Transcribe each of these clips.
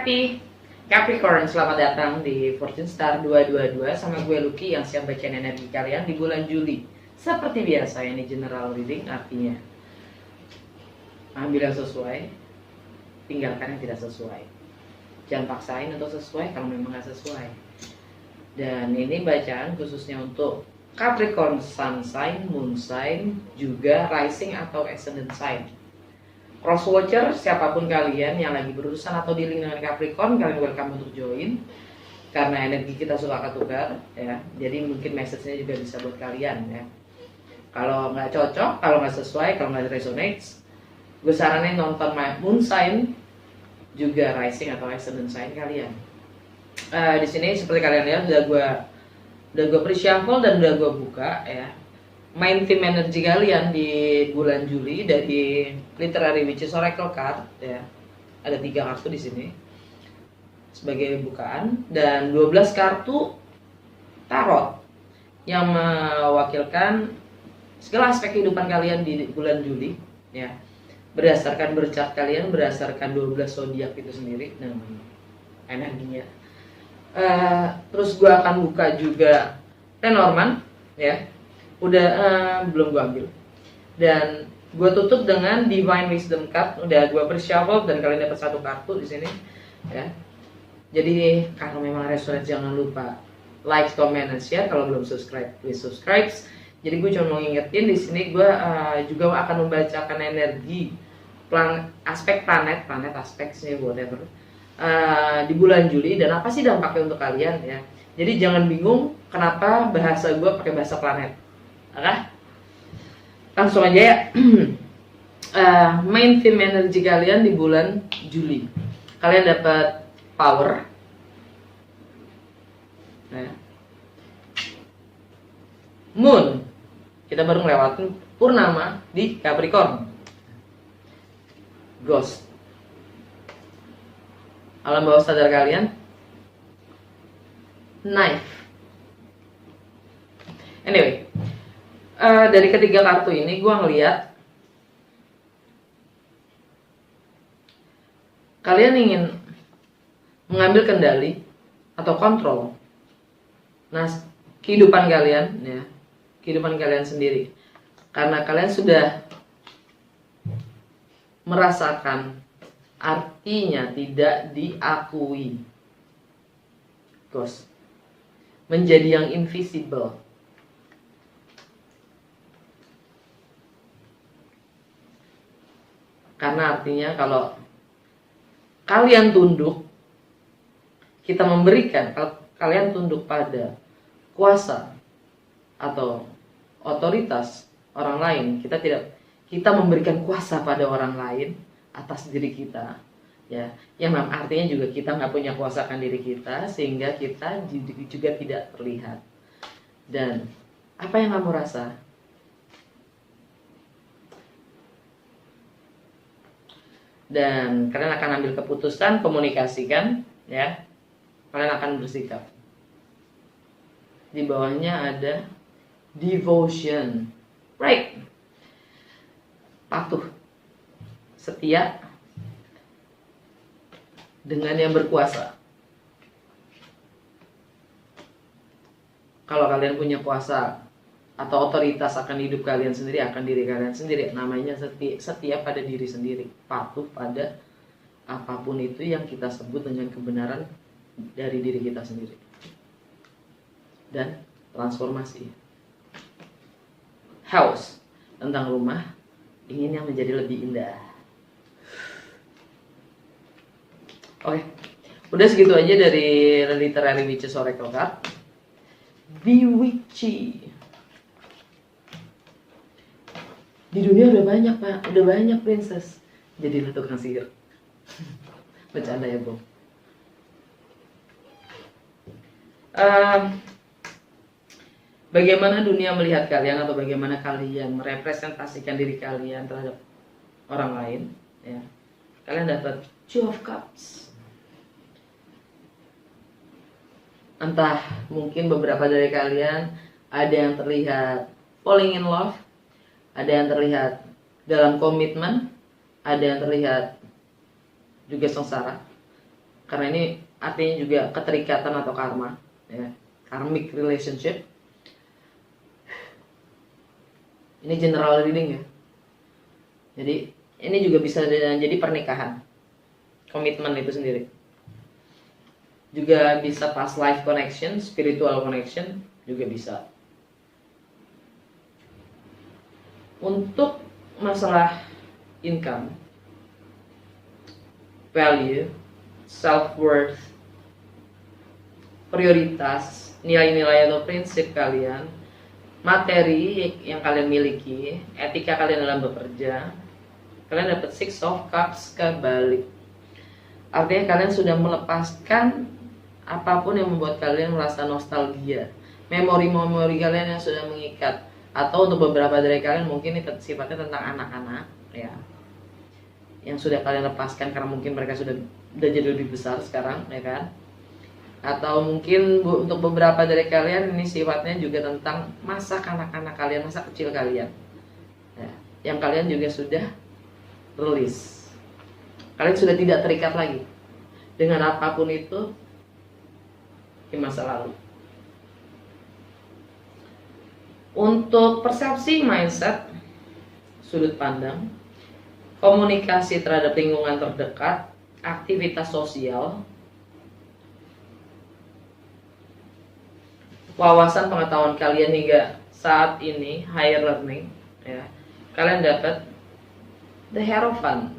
Happy Capricorn, selamat datang di Fortune Star 222 sama gue Lucky yang siap bacain energi kalian di bulan Juli. Seperti biasa, ini general reading, artinya ambil yang sesuai, tinggalkan yang tidak sesuai. Jangan paksain untuk sesuai kalau memang gak sesuai. Dan ini bacaan khususnya untuk Capricorn Sun sign, Moon sign, juga Rising atau Ascendant sign. Cross watcher, siapapun kalian yang lagi berurusan atau dealing dengan Capricorn, kalian welcome untuk join. Karena energi kita suka ketukar, ya. Jadi mungkin message-nya juga bisa buat kalian, ya. Kalau nggak cocok, kalau nggak sesuai, kalau nggak resonates, gue saranin nonton Moon sign, juga Rising atau Ascendant sign kalian. Di sini seperti kalian lihat udah gue pre-shuffle dan udah gue buka, ya. Main theme energi kalian di bulan Juli dari Literary Witches Oracle card, ya. Ada 3 kartu di sini sebagai bukaan dan 12 kartu tarot yang mewakilkan segala aspek kehidupan kalian di bulan Juli, ya. Berdasarkan bercat kalian, berdasarkan 12 zodiak itu sendiri dan energinya. Terus gue akan buka juga Lenormand, ya. Udah belum gue ambil, dan gue tutup dengan Divine Wisdom card. Udah gue pre-shuffle dan kalian dapat 1 kartu di sini, ya. Jadi kalau memang resonate jangan lupa like, comment, dan share. Kalau belum subscribe, please subscribe. Jadi gue cuma mau ngingetin di sini gue juga akan membacakan energi aspek planet aspek sih whatever di bulan Juli dan apa sih dampaknya untuk kalian, ya. Jadi jangan bingung kenapa bahasa gue pakai bahasa planet. Oke, langsung aja ya. Main theme energi kalian di bulan Juli, kalian dapat power, nah. Moon, kita baru ngelewatin purnama di Capricorn. Ghost, alam bawah sadar kalian. Knife. Anyway, dari ketiga kartu ini gue ngeliat kalian ingin mengambil kendali atau kontrol kehidupan kalian, ya, kehidupan kalian sendiri, karena kalian sudah merasakan artinya tidak diakui. Ghost, menjadi yang invisible. Karena artinya kalau kalian tunduk, kita memberikan, kalau kalian tunduk pada kuasa atau otoritas orang lain, kita memberikan kuasa pada orang lain atas diri kita, ya. Yang artinya juga kita nggak punya kuasa akan diri kita, sehingga kita juga tidak terlihat. Dan apa yang kamu rasa? Dan kalian akan ambil keputusan, komunikasikan, ya. Kalian akan bersikap. Di bawahnya ada devotion, right? Patuh, setia dengan yang berkuasa. Kalau kalian punya kuasa atau otoritas akan hidup kalian sendiri, akan diri kalian sendiri, namanya setia pada diri sendiri, patuh pada apapun itu yang kita sebut dengan kebenaran dari diri kita sendiri. Dan transformasi. House, tentang rumah, ingin yang menjadi lebih indah. Oke, udah segitu aja dari Literary Witches Oracle card. Bewitchy. Di dunia udah banyak, Pak, udah banyak princess. Jadilah tukang sihir. Bercanda ya, Bang. Bagaimana dunia melihat kalian atau bagaimana kalian merepresentasikan diri kalian terhadap orang lain, ya. Kalian dapat Two of Cups. Entah mungkin beberapa dari kalian ada yang terlihat falling in love, ada yang terlihat dalam komitmen, ada yang terlihat juga sengsara. karena ini artinya juga keterikatan atau karma, ya, karmic relationship. Ini general reading ya. Jadi ini juga bisa jadi pernikahan, komitmen itu sendiri. Juga bisa past life connection, spiritual connection juga bisa. Untuk masalah income, value, self-worth, prioritas, nilai-nilai atau prinsip kalian, materi yang kalian miliki, etika kalian dalam bekerja, kalian dapat Six of Cups kebalik. Artinya kalian sudah melepaskan apapun yang membuat kalian merasa nostalgia, memori-memori kalian yang sudah mengikat. Atau untuk beberapa dari kalian mungkin ini sifatnya tentang anak-anak, ya, yang sudah kalian lepaskan karena mungkin mereka sudah jadi lebih besar sekarang, ya kan? Atau mungkin untuk beberapa dari kalian ini sifatnya juga tentang masa kanak-kanak kalian, masa kecil kalian, ya, yang kalian juga sudah release. Kalian sudah tidak terikat lagi dengan apapun itu di masa lalu. Untuk persepsi, mindset, sudut pandang, komunikasi terhadap lingkungan terdekat, aktivitas sosial, wawasan pengetahuan kalian hingga saat ini, higher learning, ya, kalian dapat the Hierophant,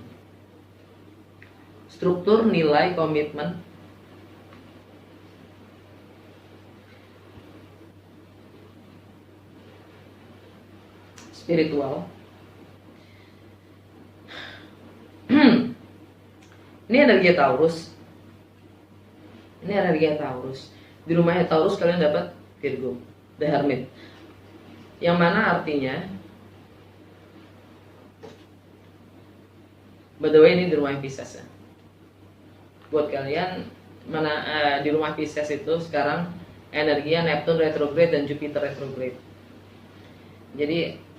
struktur, nilai, komitmen, spiritual. Ini energi Taurus. Ini energi Taurus. Di rumahnya Taurus kalian dapat Virgo, the Hermit. Yang mana artinya, by the way ini di rumah Pisces ya. Buat kalian mana di rumah Pisces itu sekarang energinya Neptune retrograde dan Jupiter retrograde. Jadi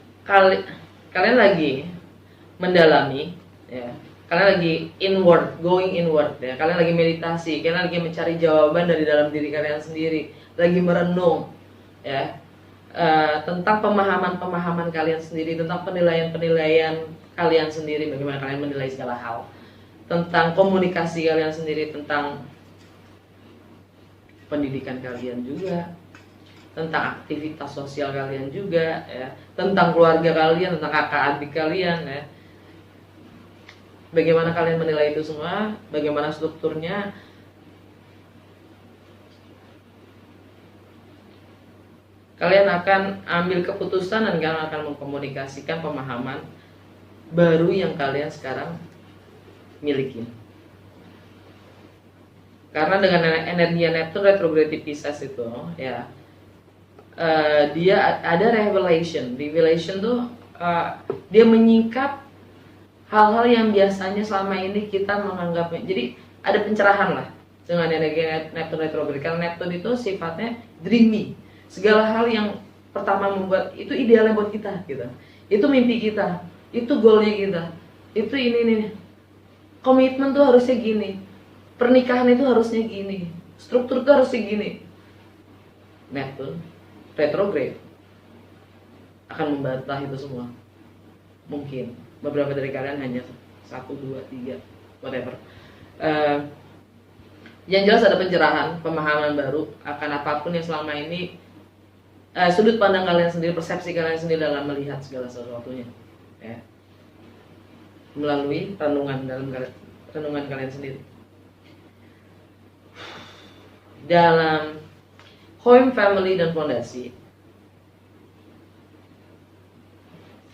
kalian lagi mendalami, ya, kalian lagi inward, going inward, ya, kalian lagi meditasi, kalian lagi mencari jawaban dari dalam diri kalian sendiri, lagi merenung, ya, tentang pemahaman kalian sendiri, tentang penilaian kalian sendiri, bagaimana kalian menilai segala hal, tentang komunikasi kalian sendiri, tentang pendidikan kalian juga, tentang aktivitas sosial kalian juga, ya, tentang keluarga kalian, tentang kakak adik kalian, ya. Bagaimana kalian menilai itu semua, bagaimana strukturnya. Kalian akan ambil keputusan dan kalian akan mengkomunikasikan pemahaman baru yang kalian sekarang miliki. Karena dengan energi Neptune retrograde di Pisces itu, ya, dia ada revelation. Revelation tuh dia menyingkap hal-hal yang biasanya selama ini kita menganggapnya. Jadi ada pencerahan lah dengan energi Neptune retrograde. Karena Neptune itu sifatnya dreamy. Segala hal yang pertama membuat itu idealnya buat kita, gitu. Itu mimpi kita, itu goalnya kita, itu ini. Komitmen tuh harusnya gini, pernikahan itu harusnya gini, struktur tuh harusnya gini. Neptune retrograde akan membantah itu semua. Mungkin beberapa dari kalian hanya 1, 2, 3, whatever. Yang jelas ada pencerahan, pemahaman baru akan apapun yang selama ini sudut pandang kalian sendiri, persepsi kalian sendiri dalam melihat segala sesuatunya, ya, melalui renungan kalian sendiri. Dalam home, family, dan fondasi,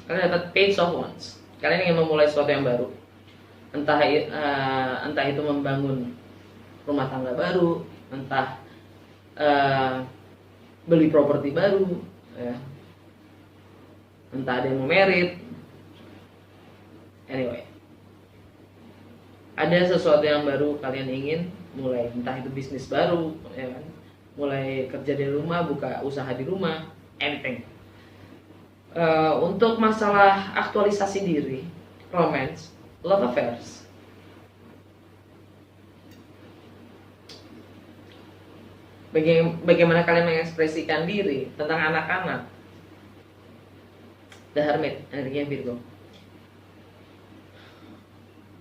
kalian dapat Page of Wands. Kalian ingin memulai sesuatu yang baru, entah itu membangun rumah tangga baru, entah beli properti baru, ya, entah ada yang mau merit. Anyway, ada sesuatu yang baru kalian ingin mulai, entah itu bisnis baru, ya kan, mulai kerja di rumah, buka usaha di rumah, anything. Untuk masalah aktualisasi diri, romance, love affairs, bagaimana kalian mengekspresikan diri, tentang anak-anak. The Hermit, energinya Virgo.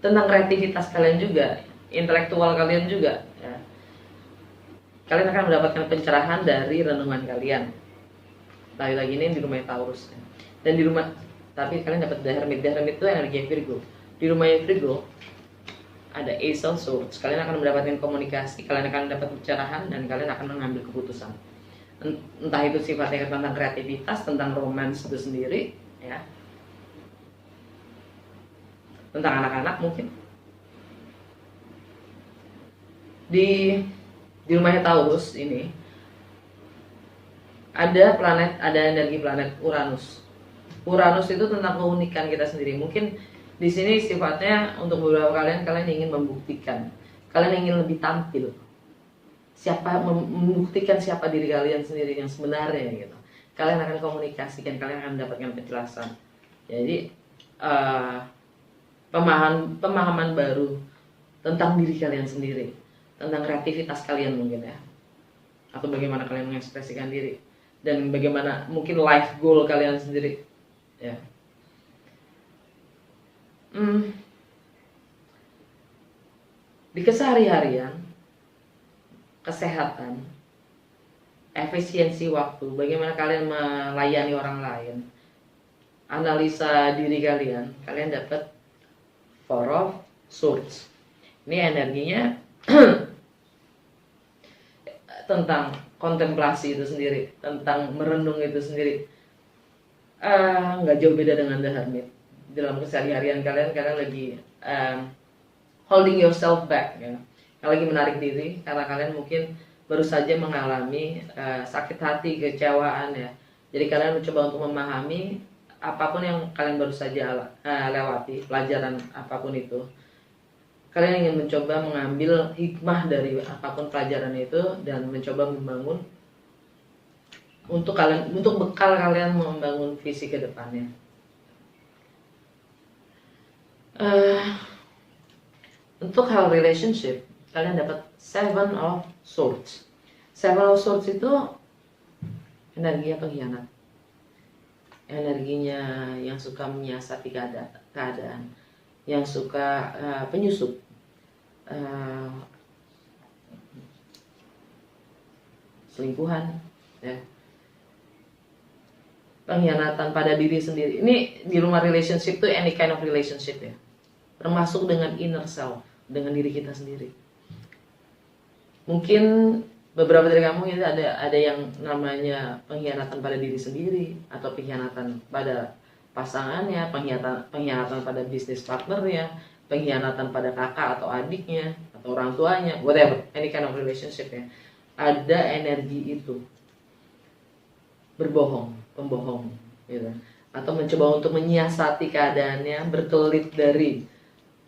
Tentang kreativitas kalian juga, intelektual kalian juga ya. Kalian akan mendapatkan pencerahan dari renungan kalian. Lagi-lagi ini di rumah Taurus ya. Dan di rumah, tapi kalian dapat The Hermit. The Hermit itu energi Virgo. Di rumahnya Virgo ada Ace of Swords. Kalian akan mendapatkan komunikasi, kalian akan dapat pencerahan, dan kalian akan mengambil keputusan. Entah itu sifatnya tentang kreativitas, tentang romance itu sendiri ya, tentang anak-anak mungkin. Di rumahnya Taurus ini ada energi planet Uranus. Uranus itu tentang keunikan kita sendiri. Mungkin di sini sifatnya untuk beberapa kalian ingin membuktikan, kalian ingin lebih tampil, membuktikan siapa diri kalian sendiri yang sebenarnya gitu. Kalian akan komunikasikan, kalian akan mendapatkan penjelasan. Jadi pemahaman baru tentang diri kalian sendiri, tentang kreativitas kalian mungkin ya, atau bagaimana kalian mengekspresikan diri, dan bagaimana mungkin life goal kalian sendiri ya. Di keseharian, kesehatan, efisiensi waktu, bagaimana kalian melayani orang lain, analisa diri kalian, kalian dapat Four of Swords. Ini energinya tentang kontemplasi itu sendiri, tentang merenung itu sendiri. Nggak jauh beda dengan The Hermit. Dalam keseharian kalian lagi holding yourself back ya. Kalian lagi menarik diri karena kalian mungkin baru saja mengalami sakit hati, kecewaan ya. Jadi kalian mencoba untuk memahami apapun yang kalian baru saja lewati, pelajaran apapun itu. Kalian ingin mencoba mengambil hikmah dari apapun pelajaran itu dan mencoba membangun untuk bekal kalian membangun visi ke depannya. Untuk hal relationship, kalian dapat Seven of Swords. Seven of Swords itu energinya pengkhianat, energinya yang suka menyiasati keadaan, yang suka penyusup, selingkuhan ya, pengkhianatan pada diri sendiri. Ini di rumah relationship tuh any kind of relationship ya, termasuk dengan inner self, dengan diri kita sendiri. Mungkin beberapa dari kamu ini ada yang namanya pengkhianatan pada diri sendiri, atau pengkhianatan pada pasangannya, pengkhianatan pada bisnis partnernya, pengkhianatan pada kakak atau adiknya atau orang tuanya, whatever, any kind of relationship ya. Ada energi itu pembohong gitu. Atau mencoba untuk menyiasati keadaannya, berkelit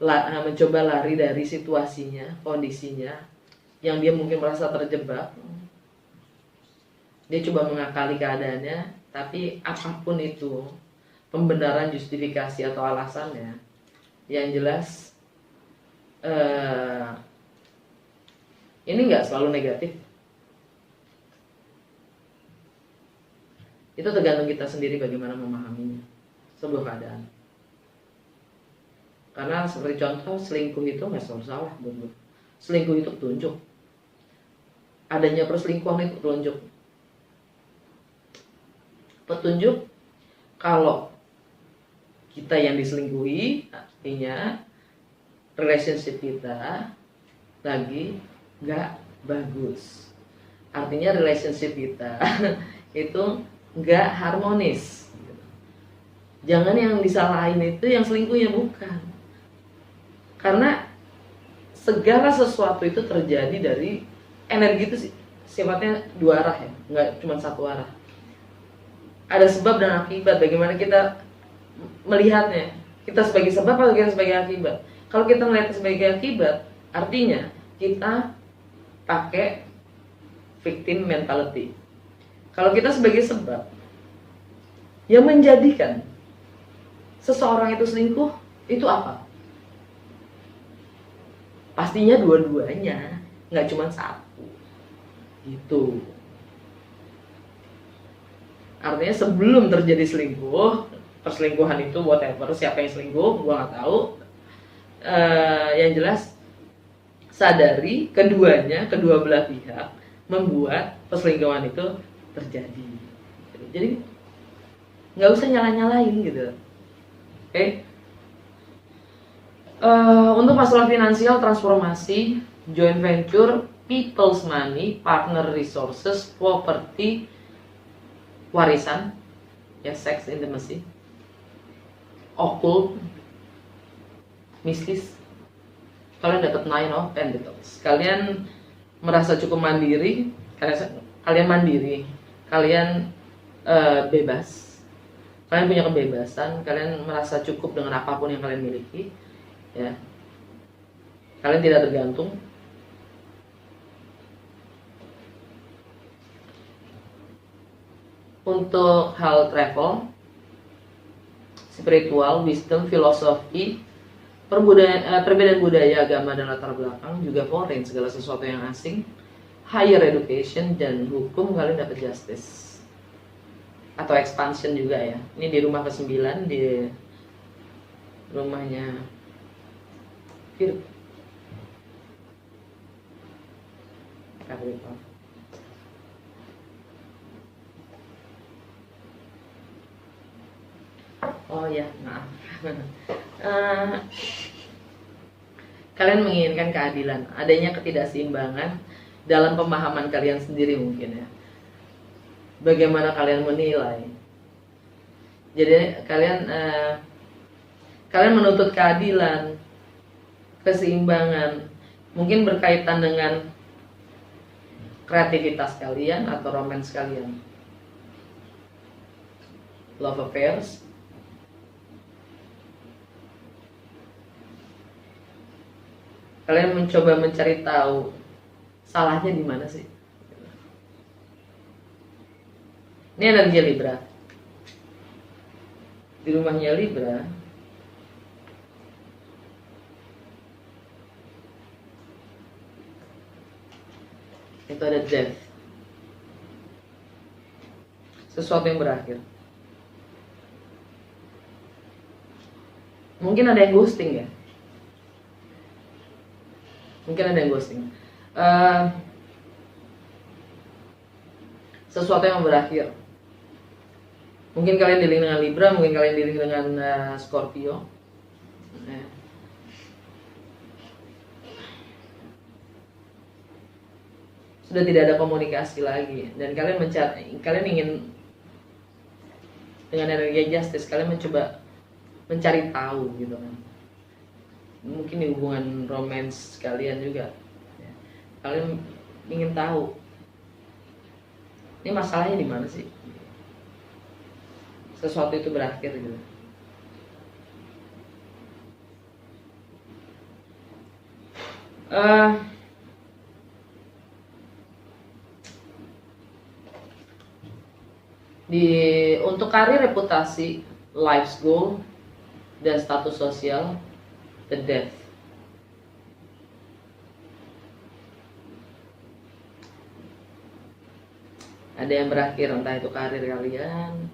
mencoba lari dari situasinya, kondisinya yang dia mungkin merasa terjebak. Dia coba mengakali keadaannya, tapi apapun itu pembenaran, justifikasi atau alasannya, yang jelas ini nggak selalu negatif. Itu tergantung kita sendiri bagaimana memahaminya, sebuah keadaan. Karena seperti contoh, selingkuh itu nggak selalu salah, buat gue. Selingkuh itu petunjuk. Adanya perselingkuhan itu petunjuk. Petunjuk kalau kita yang diselingkuhi, artinya relationship kita lagi nggak bagus. Artinya relationship kita itu nggak harmonis. Jangan yang disalahin itu yang selingkuhnya, bukan. Karena segala sesuatu itu terjadi dari energi itu sifatnya dua arah ya, nggak cuma satu arah. Ada sebab dan akibat. Bagaimana kita melihatnya? Kita sebagai sebab atau kita sebagai akibat? Kalau kita melihat sebagai akibat, artinya kita pakai victim mentality. Kalau kita sebagai sebab yang menjadikan seseorang itu selingkuh, itu apa? Pastinya dua-duanya, nggak cuma satu Gitu. Artinya sebelum terjadi selingkuh, perselingkuhan itu whatever, siapa yang selingkuh gua nggak tahu. Yang jelas sadari keduanya, kedua belah pihak membuat perselingkuhan itu terjadi. Jadi nggak usah nyala-nyalain gitu. Oke. Untuk masalah finansial, transformasi, joint venture, people's money, partner resources, property, warisan, ya, sex, intimacy, occult, mistis. Kalian dapat 9 of Pentacles. Kalian merasa cukup mandiri, kalian mandiri, kalian bebas, kalian punya kebebasan, kalian merasa cukup dengan apapun yang kalian miliki, ya. Kalian tidak tergantung. Untuk hal travel, spiritual, wisdom, filosofi, perbedaan budaya, agama, dan latar belakang, juga foreign, segala sesuatu yang asing, higher education, dan hukum, kalian dapat justice atau expansion juga ya. Ini di rumah ke-9, di rumahnya Virgo, Capricorn. Oh ya, maaf. Kalian menginginkan keadilan, adanya ketidakseimbangan dalam pemahaman kalian sendiri mungkin ya. Bagaimana kalian menilai? Jadi kalian menuntut keadilan, keseimbangan, mungkin berkaitan dengan kreativitas kalian atau romance kalian, love affairs. Kalian mencoba mencari tahu salahnya di mana sih. Ini energi Libra. Di rumahnya Libra, itu ada death. Sesuatu yang berakhir. Mungkin ada yang ghosting ya. Mungkin ada yang ghosting. Sesuatu yang berakhir. Mungkin kalian dealing dengan Libra, mungkin kalian dealing dengan Scorpio. Sudah tidak ada komunikasi lagi, dan kalian ingin dengan energi justice, kalian mencoba mencari tahu gitu kan. Mungkin di hubungan romance kalian juga ya. Kalian ingin tahu ini masalahnya di mana sih, sesuatu itu berakhir gitu. Untuk karir, reputasi, life's goal, dan status sosial, the death. Ada yang berakhir, entah itu karir kalian,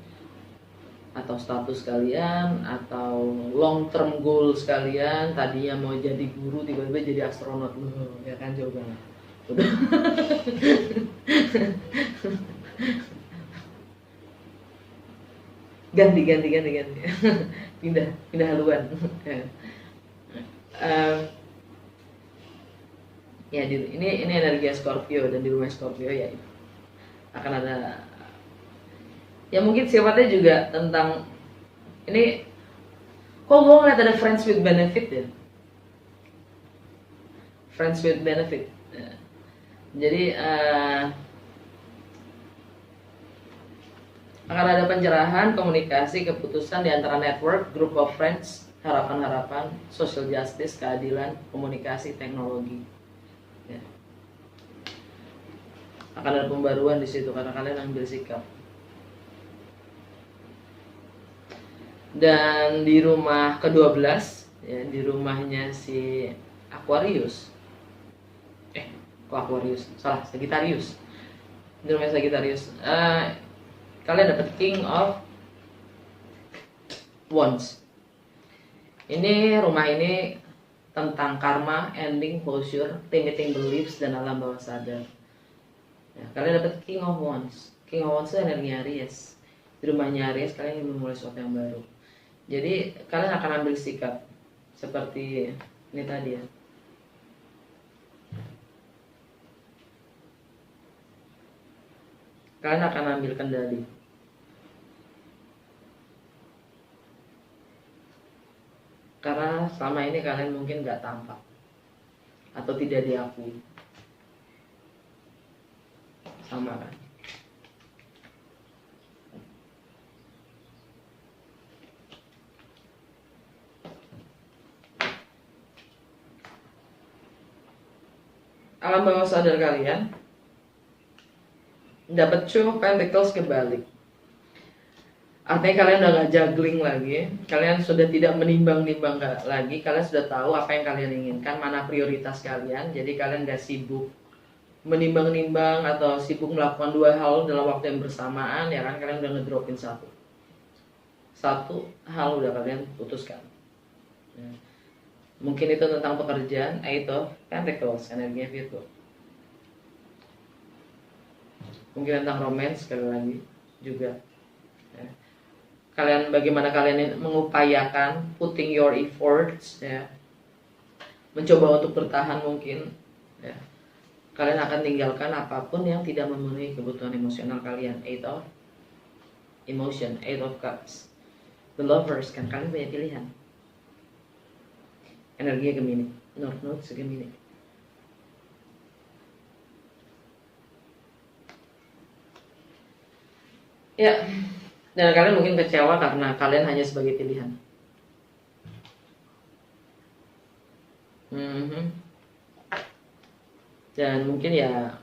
atau status kalian, atau long term goals kalian. Tadinya mau jadi guru, tiba-tiba jadi astronot, ya kan, jawabannya. ganti pindah haluan. Ya, ini energi Scorpio, dan di rumah Scorpio ya itu akan ada ya, mungkin sifatnya juga tentang ini. Kok gue ngeliat ada friends with benefit ya, friends with benefit ya. Jadi akan ada pencerahan, komunikasi, keputusan di antara network, group of friends, harapan-harapan, social justice, keadilan, komunikasi, teknologi. Ya. Akan ada pembaruan di situ karena kalian ambil sikap. Dan di rumah ke-12 ya, di rumahnya si Aquarius. Aquarius, salah, Sagittarius. di rumah Sagittarius. Kalian dapat King of Wands. Ini rumah ini tentang karma, ending, closure, limiting beliefs, dan alam bawah sadar. Ya, kalian dapat King of Wands. King of Wands itu energi Aries. Di rumahnya Aries kalian ingin memulai sesuatu yang baru. Jadi kalian akan ambil sikap seperti ini tadi ya. Kalian akan ambil kendali. Karena selama ini kalian mungkin nggak tampak atau tidak diakui. Sama kan? Alam bawah sadar kalian dapat Two of Pentacles kebalik. Artinya kalian udah gak juggling lagi, kalian sudah tidak menimbang-nimbang lagi, kalian sudah tahu apa yang kalian inginkan, mana prioritas kalian. Jadi kalian gak sibuk menimbang-nimbang atau sibuk melakukan dua hal dalam waktu yang bersamaan, ya kan? Kalian udah ngedropin satu hal udah kalian putuskan ya. Mungkin itu tentang pekerjaan, Eight of Pentacles, energinya Virgo. Mungkin tentang romance sekali lagi juga ya. Kalian bagaimana kalian mengupayakan putting your efforts ya, mencoba untuk bertahan mungkin ya. Kalian akan tinggalkan apapun yang tidak memenuhi kebutuhan emosional kalian. Eight of Emotion, Eight of Cups, The Lovers, kan kalian punya pilihan. Energinya Gemini, North Node Gemini. Ya, dan kalian mungkin kecewa karena kalian hanya sebagai pilihan. Dan mungkin ya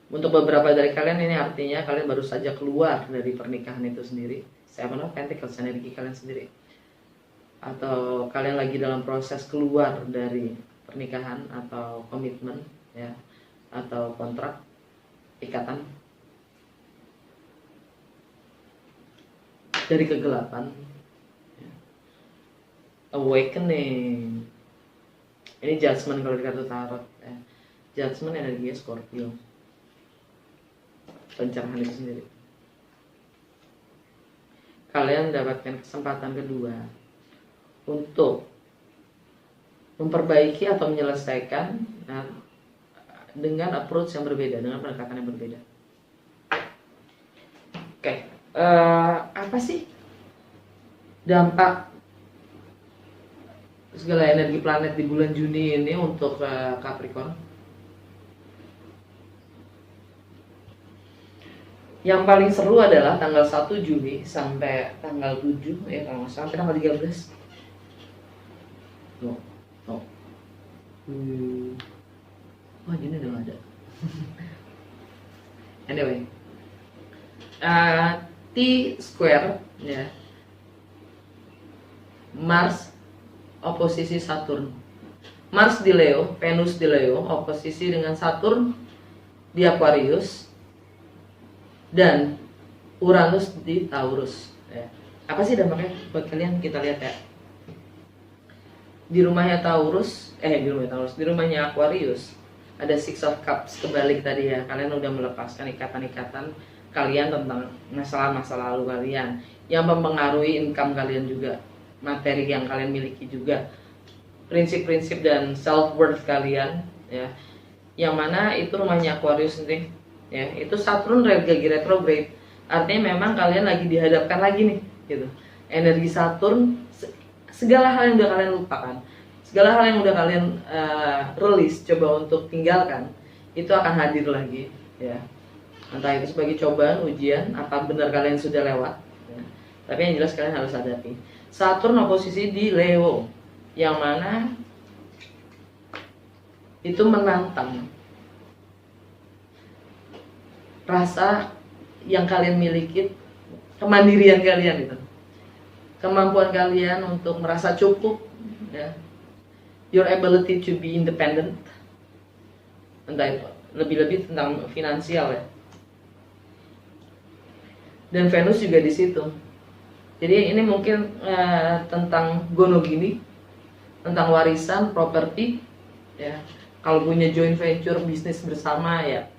untuk beberapa dari kalian ini artinya kalian baru saja keluar dari pernikahan itu sendiri. Seven of Pentacles, energi kalian sendiri. Atau kalian lagi dalam proses keluar dari pernikahan atau komitmen ya, atau kontrak, ikatan. Dari kegelapan, awakening. Ini judgment kalau di kartu tarot ya. Judgment energinya Scorpio, pencerahan itu sendiri. Kalian mendapatkan kesempatan kedua untuk memperbaiki atau menyelesaikan dengan approach yang berbeda, dengan pendekatan yang berbeda. Oke. Apa sih dampak segala energi planet di bulan Juni ini untuk Capricorn? Yang paling seru adalah tanggal 1 Juli sampai tanggal 7 ya, kalau sampai tanggal 13. Wah, ini udah ada. Anyway, T-square ya, Mars oposisi Saturn. Mars di Leo, Venus di Leo, oposisi dengan Saturn di Aquarius, dan Uranus di Taurus ya. Apa sih dampaknya buat kalian? Kita lihat ya. Di rumahnya Taurus, di rumahnya Aquarius ada Six of Cups kebalik tadi ya. Kalian udah melepaskan ikatan-ikatan kalian tentang masalah-masa lalu kalian yang mempengaruhi income kalian juga, materi yang kalian miliki juga, prinsip-prinsip dan self worth kalian ya, yang mana itu rumahnya Aquarius nanti ya. Itu Saturn lagi retrograde, artinya memang kalian lagi dihadapkan lagi nih gitu, energi Saturn. Segala hal yang udah kalian lupakan, segala hal yang udah kalian release, coba untuk tinggalkan, itu akan hadir lagi ya. Entah itu sebagai cobaan, ujian, apa benar kalian sudah lewat ya. Tapi yang jelas kalian harus hadapi. Saturn oposisi di Leo, yang mana itu menantang rasa yang kalian miliki, kemandirian kalian itu, kemampuan kalian untuk merasa cukup ya. Your ability to be independent, entah itu lebih-lebih tentang finansial ya. dan Venus juga di situ. Jadi ini mungkin tentang gonogini, tentang warisan, properti, ya. Kalau punya joint venture bisnis bersama, ya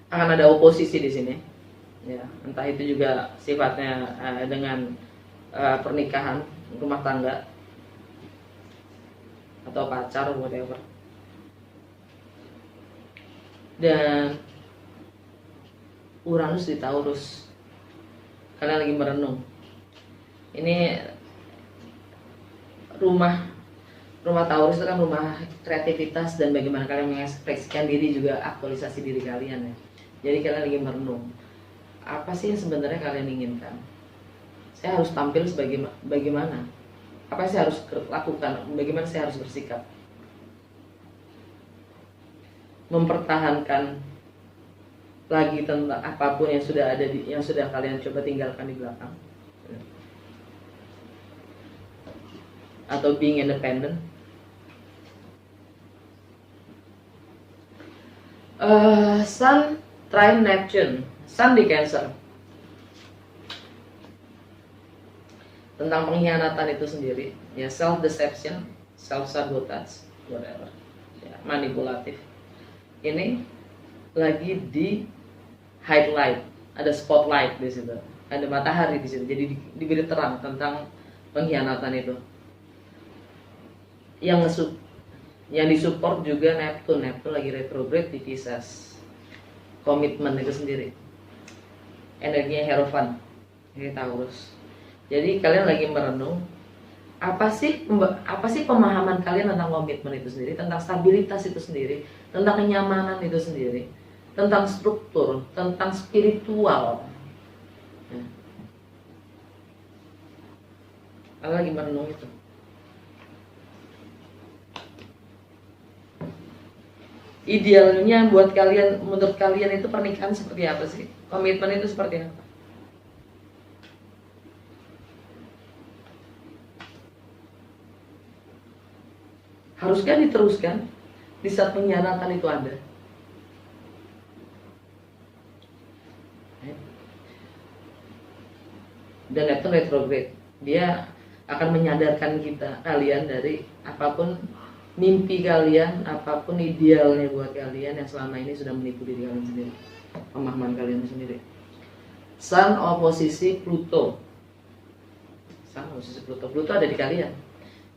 akan ada oposisi di sini, ya. Entah itu juga sifatnya dengan pernikahan, rumah tangga, atau pacar, whatever. Dan Uranus di Taurus, kalian lagi merenung. Ini rumah Taurus itu kan rumah kreativitas dan bagaimana kalian mengekspresikan diri, juga aktualisasi diri kalian, ya. Jadi kalian lagi merenung, apa sih yang sebenarnya kalian inginkan? Saya harus tampil sebagai bagaimana? Apa yang saya harus lakukan? Bagaimana saya harus bersikap? Mempertahankan lagi tentang apapun yang sudah ada yang sudah kalian coba tinggalkan di belakang, atau being independent. Sun trine Neptune, Sun di Cancer, tentang pengkhianatan itu sendiri, ya, self deception, self sabotage, whatever, ya, manipulatif. Ini lagi di highlight, ada spotlight di situ, ada matahari di situ, jadi diberi terang tentang pengkhianatan itu. Yang disupport juga Neptune lagi retrograde di Pisces, komitmen itu sendiri, energinya Hierophant, ini Taurus. Jadi kalian lagi merenung, apa sih pemahaman kalian tentang komitmen itu sendiri, tentang stabilitas itu sendiri, tentang kenyamanan itu sendiri, tentang struktur, tentang spiritual. Kalian lagi merenung itu. Idealnya buat kalian, menurut kalian itu pernikahan seperti apa sih? Komitmen itu seperti apa? Haruskah diteruskan di saat pengkhianatan itu ada? Dan Neptune retrograde, dia akan menyadarkan kalian dari apapun mimpi kalian, apapun idealnya buat kalian yang selama ini sudah menipu diri kalian sendiri, pemahaman kalian sendiri. Sun oposisi Pluto, Pluto ada di kalian.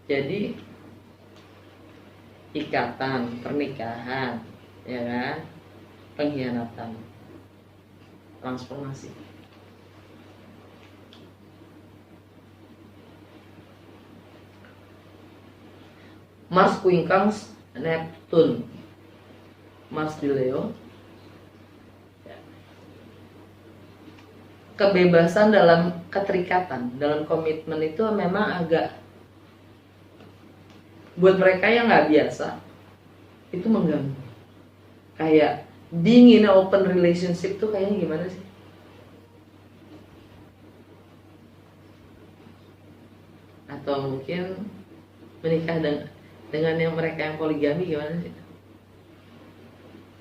Jadi ikatan, pernikahan, ya kan, pengkhianatan, transformasi. Mars quincunx Neptune, Mars di Leo. Kebebasan dalam keterikatan, dalam komitmen itu memang agak, buat mereka yang nggak biasa, itu mengganggu. Kayak being in an open relationship tuh kayaknya gimana sih? Atau mungkin menikah dengan yang mereka yang poligami gimana sih?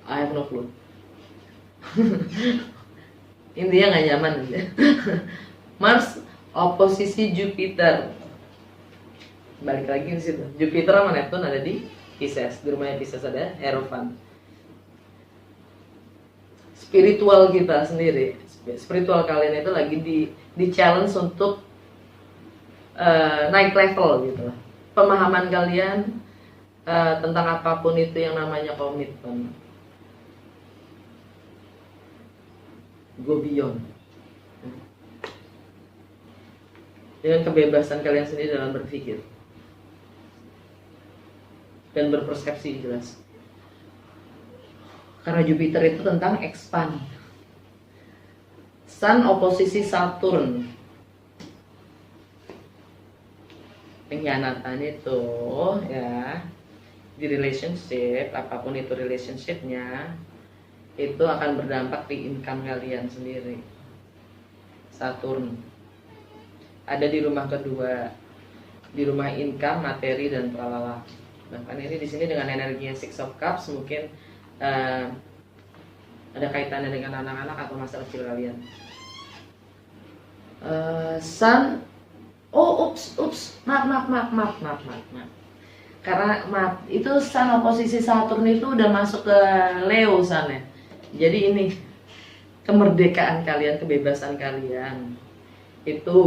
I have no clue. Intinya nggak nyaman aja. Mars oposisi Jupiter, balik lagi di situ. Jupiter sama Neptune ada di Pisces, di rumahnya Pisces ada Hierophant. Spiritual kita sendiri, spiritual kalian itu lagi di challenge untuk naik level gitu. Pemahaman kalian tentang apapun itu yang namanya komitmen, go beyond, dengan kebebasan kalian sendiri dalam berpikir dan berpersepsi, jelas. Karena Jupiter itu tentang expand. Sun oposisi Saturn, pengkhianatan itu, ya, di relationship, apapun itu relationshipnya, itu akan berdampak di income kalian sendiri. Saturn ada di rumah kedua, di rumah income, materi, dan tralala. Bahkan ini di sini dengan energinya Six of Cups, mungkin ada kaitannya dengan anak-anak atau masa kecil kalian. Sun, maaf. Karena maaf, itu Sun oposisi Saturn itu udah masuk ke Leo Sun ya. Jadi ini kemerdekaan kalian, kebebasan kalian itu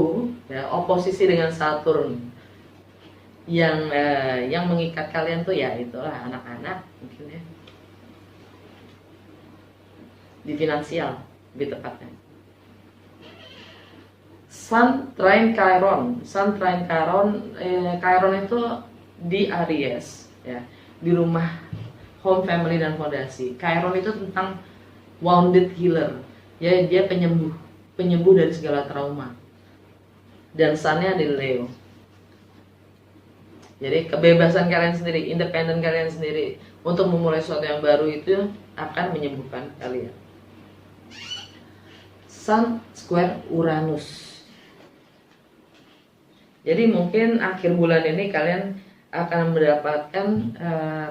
ya, oposisi dengan Saturn yang mengikat kalian tuh ya itulah anak-anak mungkin ya, di finansial lebih tepatnya. Sun trine Chiron, Chiron itu di Aries ya, di rumah home, family dan fondasi. Chiron itu tentang wounded healer ya, dia penyembuh dari segala trauma, dan Sun-nya di Leo. Jadi kebebasan kalian sendiri, independen kalian sendiri untuk memulai sesuatu yang baru itu akan menyembuhkan kalian. Sun square Uranus. Jadi mungkin akhir bulan ini kalian akan mendapatkan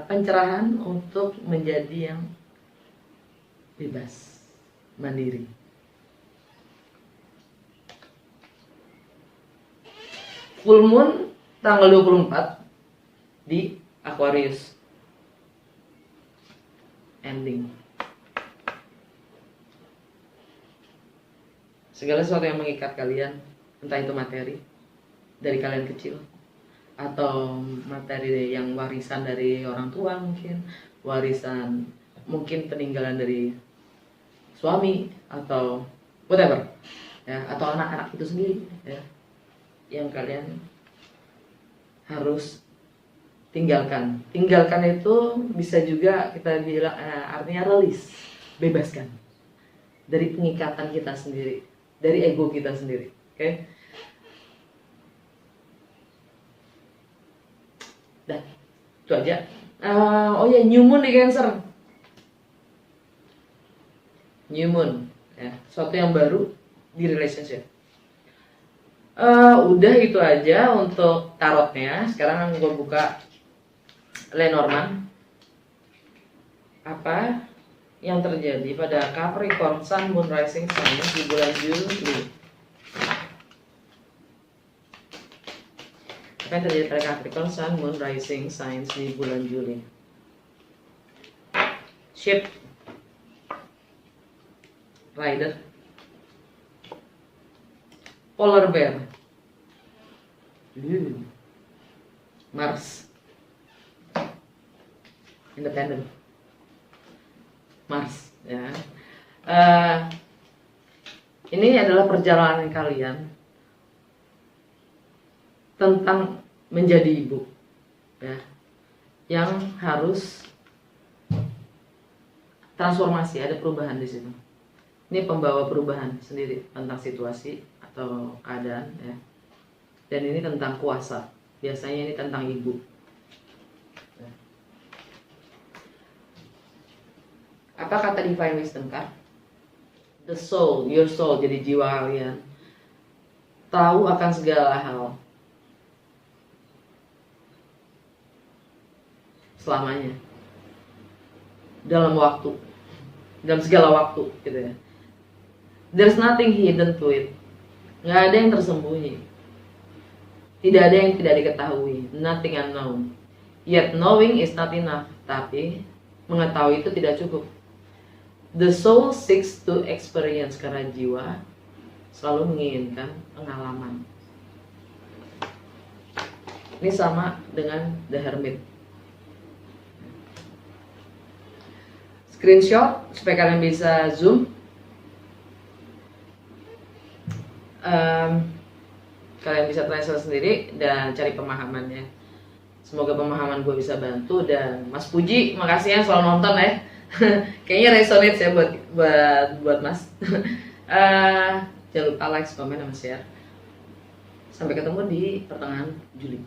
pencerahan untuk menjadi yang bebas, mandiri. Full moon tanggal 24 di Aquarius. Ending. Segala sesuatu yang mengikat kalian, entah itu materi dari kalian kecil atau materi yang warisan dari orang tua, mungkin peninggalan dari suami atau whatever ya, atau anak-anak itu sendiri ya, yang kalian harus tinggalkan itu bisa juga kita bilang artinya release, bebaskan dari pengikatan kita sendiri, dari ego kita sendiri. Oke? Dah, itu aja. Oh ya, new moon di Cancer. New moon ya, sesuatu yang baru di relationship. Udah itu aja untuk tarotnya. Sekarang gue buka Lenormand. Apa yang terjadi pada Capricorn Sun Moon Rising Sun di bulan Juli? Apa yang terjadi pada Capricorn Sun Moon Rising Signs di bulan Juli? Ship, Rider, Polar Bear, Mars, Independent, Mars ya. Ini adalah perjalanan kalian tentang menjadi ibu ya, yang harus transformasi, ada perubahan di situ. Ini pembawa perubahan sendiri tentang situasi atau keadaan ya. Dan ini tentang kuasa. Biasanya ini tentang ibu. Apa kata Divine Wisdom card? The soul, your soul, jadi jiwa kalian tahu akan segala hal selamanya, dalam segala waktu gitu ya. There's nothing hidden to it. Nggak ada yang tersembunyi. Tidak ada yang tidak diketahui. Nothing unknown. Yet knowing is not enough. Tapi mengetahui itu tidak cukup. The soul seeks to experience, karena jiwa selalu menginginkan pengalaman. Ini sama dengan The Hermit. Screenshot supaya kalian bisa zoom. Kalian bisa translate sendiri dan cari pemahamannya. Semoga pemahaman gue bisa bantu. Dan Mas Puji, makasih ya selalu nonton ya. Kayaknya resonate ya buat Mas. Jangan lupa like, komen, dan share. Sampai ketemu di pertengahan Juli.